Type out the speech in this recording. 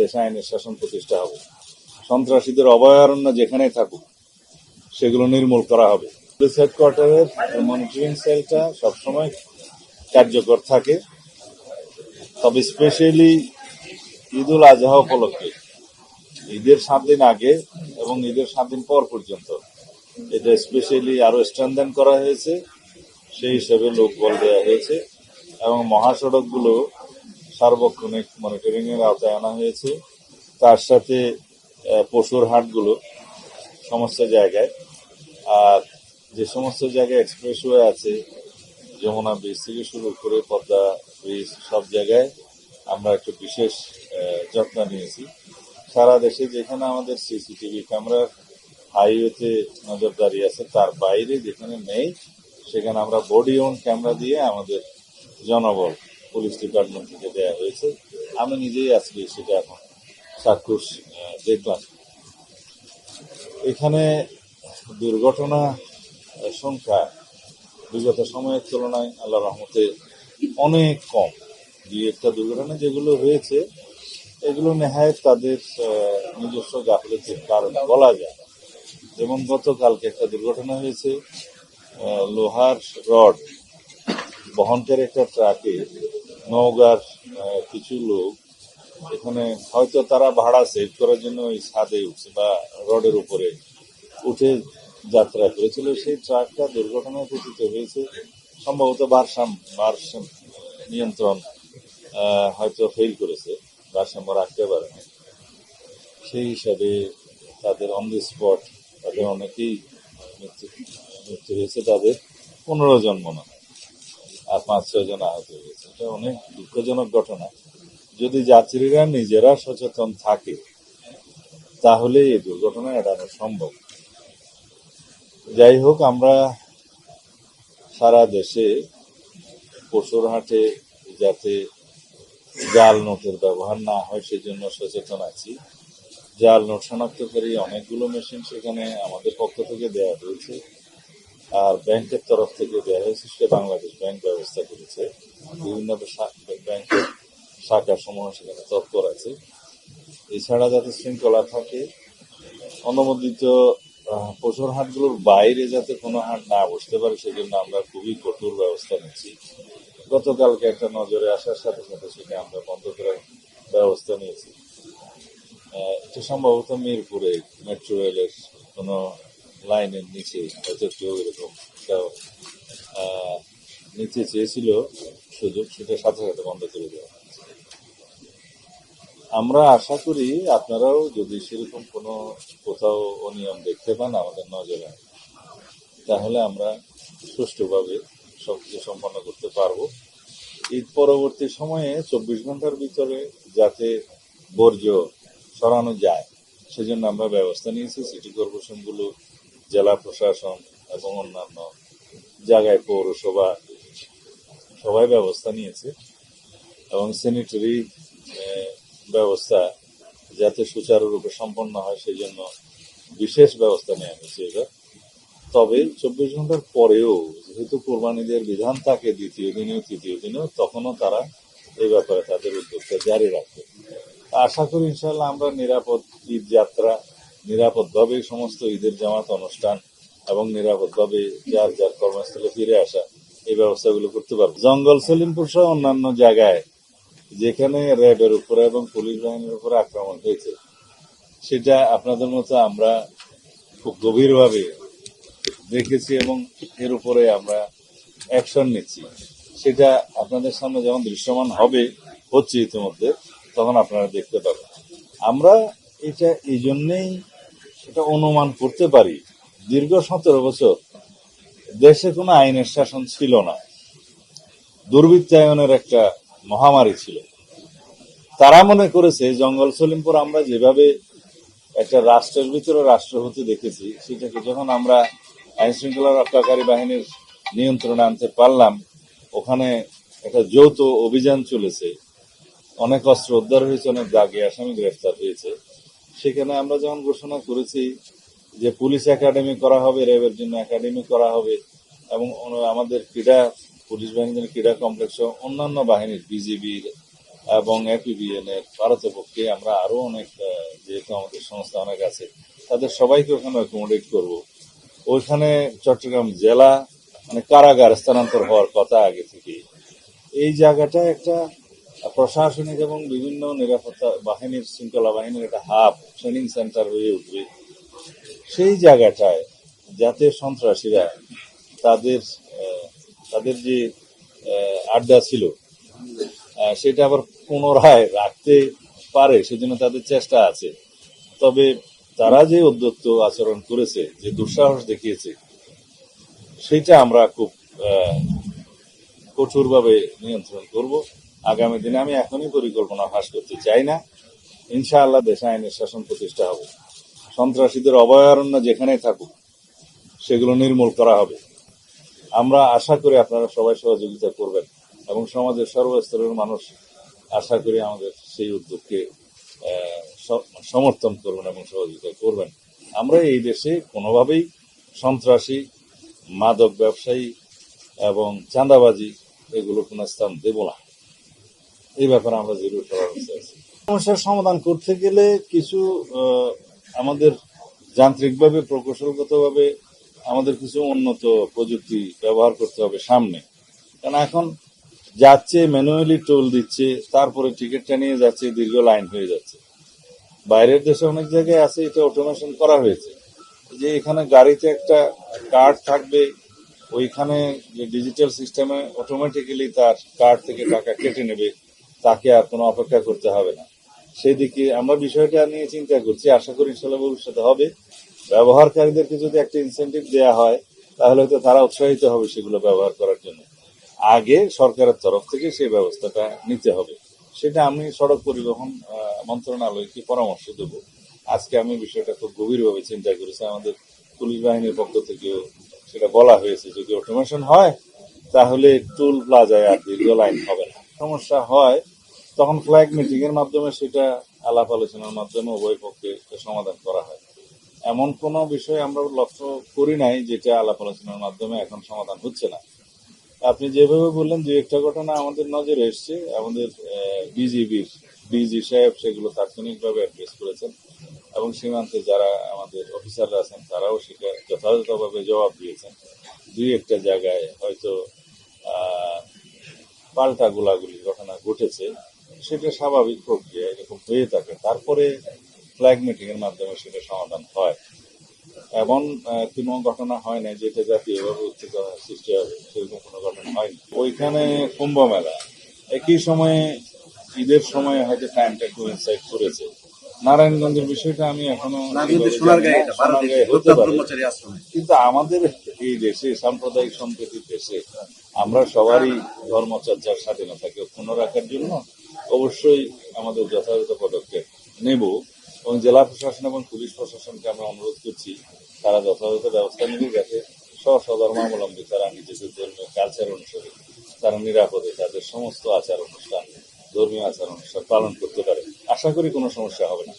দেশে আইনের শাসন প্রতিষ্ঠা হবে। সন্ত্রাসীদের অভয়ারণ্য যেখানে থাকুক সেগুলো নির্মূল করা হবে। পুলিশ হেডকোয়ার্টারের মনিটরিং সেলটা সবসময় কার্যকর থাকে, তবে স্পেশালি ঈদুল আজহা উপলক্ষে ঈদের 7 দিন আগে এবং ঈদের 7 দিন পর পর্যন্ত এটা স্পেশালি আরো স্ট্রেনথেন করা হয়েছে। সেই হিসেবে লোকবল দেওয়া হয়েছে এবং মহাসড়কগুলো সার্বক্ষণিক মনিটরিং এর আওতায় আনা হয়েছে। তার সাথে পশুর হাটগুলো সমস্ত জায়গায়, আর যে সমস্ত জায়গায় এক্সপ্রেসওয়ে আছে, যমুনা ব্রিজ থেকে শুরু করে পদ্মা ব্রিজ, সব জায়গায় আমরা একটু বিশেষ যত্ন নিয়েছি। সারা দেশে যেখানে আমাদের সিসিটিভি ক্যামেরার হাইওয়েতে নজরদারি আছে, তার বাইরে যেখানে নেই সেখানে আমরা বডি ওন ক্যামেরা দিয়ে আমাদের জনবল পুলিশ ডিপার্টমেন্ট থেকে দেওয়া হয়েছে। আমি নিজেই আজকে সেটা এখন চাক্ষুষ দেখলাম। এখানে দুর্ঘটনা সংখ্যা বিগত সময়ের তুলনায় আল্লাহ রহমতে অনেক কম। দুই একটা দুর্ঘটনা যেগুলো হয়েছে এগুলো নেহায় তাদের নিজস্ব গাফিলতির কারণে বলা যায়। যেমন গতকালকে একটা দুর্ঘটনা হয়েছে, লোহার রড বহনকারী একটা ট্রাকে নওগাঁর কিছু লোক এখানে হয়তো তারা ভাড়া সেভ করার জন্য ওই ছাদে উঠছে বা রডের উপরে উঠে যাত্রা করেছিল। সেই ট্রাকটা দুর্ঘটনায় পতিত হয়েছে। সম্ভবত ভারসাম্য নিয়ন্ত্রণ হয়তো ফেল করেছে, ভারসাম্য রাখতে পারেনি। সেই হিসাবে তাদের অন দি স্পট তাদের অনেকেই মৃত্যু হয়েছে। তাদের 15 জন মনে হয়, আর 5-6 জন আহত হয়েছে। এটা অনেক দুঃখজনক ঘটনা। যদি যাত্রীরা নিজেরা সচেতন থাকে তাহলে এই দুর্ঘটনা এড়ানো সম্ভব। যাই হোক, আমরা সারা দেশে পশুর হাটে যাতে জাল নোটের ব্যবহার না হয় সেজন্য সচেতন আছি। জাল নোট শনাক্তকারী অনেকগুলো মেশিন সেখানে আমাদের পক্ষ থেকে দেওয়া হয়েছে, আর ব্যাংকের তরফ থেকে দেওয়া হয়েছে। সে বাংলাদেশ ব্যাংক ব্যবস্থা করেছে, বিভিন্ন ব্যাংকের শাখা সমূহ সেখানে তৎপর আছে। এছাড়া যাতে শৃঙ্খলা থাকে, অনুমোদিত পশুর হাটগুলোর বাইরে যাতে কোনো হাট না বসতে পারে সেজন্য আমরা খুবই কঠোর ব্যবস্থা নিচ্ছি। গতকালকে একটা নজরে আসার সাথে সাথে সেটা আমরা বন্ধ করার ব্যবস্থা নিয়েছি। এটা সম্ভবত মিরপুরে মেট্রো রেলের কোনো লাইনের নিচে হয়তো কেউ এরকম নিচে চেয়েছিল সুযোগ, সেটা সাথে সাথে বন্ধ করে দেওয়া। আমরা আশা করি আপনারাও যদি সেরকম কোনো কোথাও অনিয়ম দেখতে পান আমাদের নজরে, তাহলে আমরা সুষ্ঠুভাবে সবকিছু সম্পন্ন করতে পারবো। ঈদ পরবর্তী সময়ে 24 ঘন্টার ভিতরে যাতে বর্জ্য সরানো যায় সেজন্য আমরা ব্যবস্থা নিয়েছি। সিটি কর্পোরেশনগুলো, জেলা প্রশাসন এবং অন্যান্য জায়গায় পৌরসভা সবাই ব্যবস্থা নিয়েছে এবং স্যানিটারি ব্যবস্থা যাতে সুচারুরূপে সম্পন্ন হয় সেজন্য বিশেষ ব্যবস্থা নেওয়া হয়েছে এবার। তবে 24 ঘন্টার পরেও যেহেতু কোরবানিদের বিধান থাকে দ্বিতীয় দিনেও তৃতীয় দিনেও, তখনও তারা এই ব্যাপারে তাদের উদ্যোগটা জারি রাখবে। আশা করি ইনশাআল্লাহ আমরা নিরাপদ ঈদ যাত্রা, নিরাপদভাবে সমস্ত ঈদের জামাত অনুষ্ঠান এবং নিরাপদভাবে যার যার কর্মস্থলে ফিরে আসা এই ব্যবস্থাগুলো করতে পারবো। জঙ্গল সলিমপুর সহ অন্যান্য জায়গায় যেখানে র্যাবের উপরে এবং পুলিশ বাহিনীর উপরে আক্রমণ হয়েছে সেটা আপনাদের মতো আমরা খুব গভীরভাবে দেখেছি এবং এর উপরে আমরা অ্যাকশন নিচ্ছি। সেটা আপনাদের সামনে যখন দৃশ্যমান হচ্ছে ইতিমধ্যে, তখন আপনারা দেখতে পাবেন। আমরা এটা এই জন্যেই সেটা অনুমান করতে পারি, দীর্ঘ 17 বছর দেশে কোনো আইনের শাসন ছিল না, দুর্বৃত্তায়নের একটা মহামারী ছিল। তারা মনে করেছে জঙ্গল সলিমপুর আমরা যেভাবে একটা রাষ্ট্রের ভিতরে রাষ্ট্র হতে দেখেছি, সেটাকে যখন আমরা আইন শৃঙ্খলা রক্ষাকারী বাহিনীর নিয়ন্ত্রণে আনতে পারলাম, ওখানে একটা যৌথ অভিযান চলেছে, অনেক অস্ত্র উদ্ধার হয়েছে, অনেক দাগি আসামি গ্রেফতার হয়েছে। সেখানে আমরা যখন ঘোষণা করেছি যে পুলিশ একাডেমি করা হবে, র্যাবের জন্য একাডেমি করা হবে এবং আমাদের পুলিশ বাহিনীর ক্রীড়া কমপ্লেক্স অন্যান্য বাহিনীর বিজিবির এবং এপিবিএন এর পারতপক্ষে আমরা আরো অনেক যেহেতু আমাদের সংস্থা অনেক আছে, তাদের সবাইকে ওখানে অ্যাকোমোডেট করব। ওইখানে চট্টগ্রাম জেলা মানে কারাগার স্থানান্তর হওয়ার কথা আগে থেকে। এই জায়গাটা একটা প্রশাসনিক এবং বিভিন্ন নিরাপত্তা বাহিনীর, শৃঙ্খলা বাহিনীর একটা হাব, ট্রেনিং সেন্টার হয়ে উঠবে। সেই জায়গাটায় যাতে সন্ত্রাসীরা তাদের তাদের যে আড্ডা ছিল সেটা আবার পুনরায় রাখতে পারে, সেজন্য তাদের চেষ্টা আছে। তবে তারা যে উদ্যত্ত আচরণ করেছে, যে দুঃসাহস দেখিয়েছে, সেটা আমরা খুব কঠোরভাবে নিয়ন্ত্রণ করব আগামী দিনে। আমি এখনই পরিকল্পনা ফাঁস করতে চাই না। ইনশাআল্লাহ দেশে আইনের শাসন প্রতিষ্ঠা হবে, সন্ত্রাসীদের অভয়ারণ্য যেখানেই থাকুক সেগুলো নির্মূল করা হবে। আমরা আশা করি আপনারা সবাই সহযোগিতা করবেন এবং সমাজের সর্বস্তরের মানুষ আশা করি আমাদের সেই উদ্যোগকে সমর্থন করবেন এবং সহযোগিতা করবেন। আমরা এই দেশে কোনোভাবেই সন্ত্রাসী, মাদক ব্যবসায়ী এবং চাঁদাবাজি এগুলো কোনো স্থান দেব না। এই ব্যাপারে আমরা জরুরি সবার অবস্থা আছি। সমস্যার সমাধান করতে গেলে কিছু আমাদের যান্ত্রিকভাবে, প্রকৌশলগতভাবে আমাদের কিছু উন্নত প্রযুক্তি ব্যবহার করতে হবে সামনে। কারণ এখন যাচ্ছে ম্যানুয়ালি টোল দিচ্ছে, তারপরে টিকিটটা নিয়ে যাচ্ছে, দীর্ঘ লাইন হয়ে যাচ্ছে। বাইরের দেশে অনেক জায়গায় আছে, এটা অটোমেশন করা হয়েছে, যে এখানে গাড়িতে একটা কার্ড থাকবে, ওইখানে যে ডিজিটাল সিস্টেমে অটোমেটিক্যালি তার কার্ড থেকে টাকা কেটে নেবে, তাকে আর কোনো অপেক্ষা করতে হবে না। সেই দিকে আমরা বিষয়টা নিয়ে চিন্তা করছি, আশা করি ইনশাল্লাহ ভবিষ্যতে হবে। ব্যবহারকারীদেরকে যদি একটা ইনসেন্টিভ দেওয়া হয় তাহলে হয়তো তারা উৎসাহিত হবে সেগুলো ব্যবহার করার জন্য। আগে সরকারের তরফ থেকে সেই ব্যবস্থাটা নিতে হবে। সেটা আমি সড়ক পরিবহন মন্ত্রণালয়কে পরামর্শ দেব। আজকে আমি বিষয়টা খুব গভীরভাবে চিন্তা করেছি, আমাদের পুলিশ বাহিনীর পক্ষ থেকেও সেটা বলা হয়েছে, যদি অটোমেশন হয় তাহলে টুল প্লাজায় আর দীর্ঘ লাইন হবে না। সমস্যা হয় তখন ফ্ল্যাগ মিটিং এর মাধ্যমে সেটা আলাপ আলোচনার মাধ্যমে উভয় পক্ষে সমাধান করা হয়। এমন কোনো বিষয় আমরা লক্ষ্য করি নাই যেটা আলাপ আলোচনার মাধ্যমে এখন সমাধান হচ্ছে না। আপনি যেভাবে বললেন, যে একটা ঘটনা আমাদের নজরে এসছে, আমাদের বিজিবির ডিজি সাহেব সেগুলো তাৎক্ষণিকভাবে অ্যাড্রেস করেছেন এবং সীমান্তে যারা আমাদের অফিসাররা আছেন তারাও সেটা যথাযথভাবে জবাব দিয়েছেন। দুই একটা জায়গায় হয়তো পাল্টা গোলাগুলির ঘটনা ঘটেছে, সেটা স্বাভাবিক প্রক্রিয়া, এরকম হয়ে থাকে। তারপরে ফ্ল্যাগ মিটিং এর মাধ্যমে সেটা সমাধান হয়। এমন কোনো ঘটনা হয় না যেটা জাতীয়ভাবে উত্তেজনা সৃষ্টি হবে, সেরকম কোনো ঘটনা হয়নি। ওইখানে কুম্ভ মেলা একই সময়ে, ঈদের সময় হয়তো টাইমটা কোইনসাইড করেছে। নারায়ণগঞ্জের বিষয়টা আমি এখনো সোনারগাঁয়ে হতে পারে, কিন্তু আমাদের এই দেশে, সাম্প্রদায়িক সম্প্রীতির দেশে, আমরা সবারই ধর্মচর্চার স্বাধীনতাকে অক্ষুণ্ণ রাখার জন্য অবশ্যই আমাদের যথাযথ পদক্ষেপ নেব এবং জেলা প্রশাসন এবং পুলিশ প্রশাসনকে আমরা অনুরোধ করছি তারা যথাযথ ব্যবস্থা নেবে, যাতে স্বধর্মাবলম্বী তারা নিজেদের ধর্মীয় কালচার অনুসারে তারা নিরাপদে তাদের সমস্ত আচার অনুষ্ঠান, ধর্মীয় আচার অনুষ্ঠান পালন করতে পারে। আশা করি কোনো সমস্যা হবে না।